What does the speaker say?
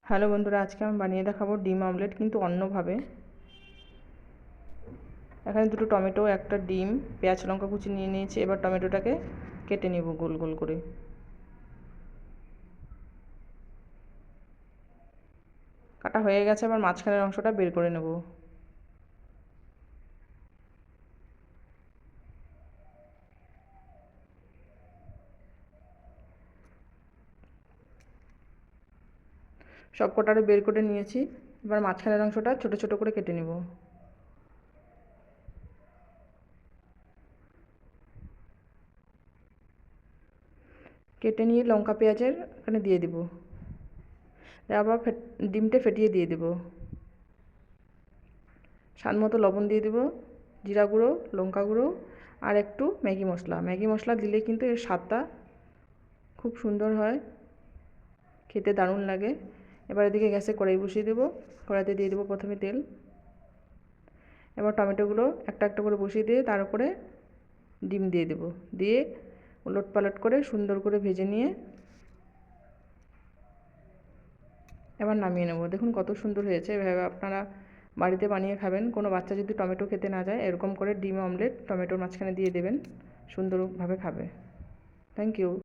Hello বন্ধুরা, আজকে আমি বানিয়ে দেখাবো ডিম অমলেট, কিন্তু অন্যভাবে। এখানে দুটো টমেটো, একটা ডিম, পেঁয়াজ লঙ্কা কুচি নিয়ে নিয়েছি। এবার টমেটোটাকে কেটে নেব গোল গোল করে। কাটা হয়ে গেছে, আবার মাঝখানের অংশটা বের করে নেব। সব কটারে বের করে নিয়েছি। এবার মাঝখানের অংশটা ছোট ছোট করে কেটে নেব। কেটে নিয়ে লঙ্কা পেঁয়াজের এখানে দিয়ে দিব। আবার ডিমটা ফেটিয়ে দিয়ে দেব। স্বাদ মতো লবণ দিয়ে দেব, জিরা গুঁড়ো, লঙ্কা গুঁড়ো আর একটু ম্যাগি মশলা। ম্যাগি মশলা দিলে কিন্তু এর স্বাদটা খুব সুন্দর হয়, খেতে দারুণ লাগে। এবার এদিকে গ্যাসে কড়াই বসিয়ে দেবো। কড়াইতে দিয়ে দেবো প্রথমে তেল। এবার টমেটোগুলো একটা একটা করে বসিয়ে দিয়ে তার উপরে ডিম দিয়ে দেবো। দিয়ে উলট পালট করে সুন্দর করে ভেজে নিয়ে এবার নামিয়ে নেব। দেখুন কত সুন্দর হয়েছে। এভাবে আপনারা বাড়িতে বানিয়ে খাবেন। কোনো বাচ্চা যদি টমেটো খেতে না যায়, এরকম করে ডিম অমলেট টমেটোর মাঝখানে দিয়ে দেবেন, সুন্দরভাবে খাবে। Thank you.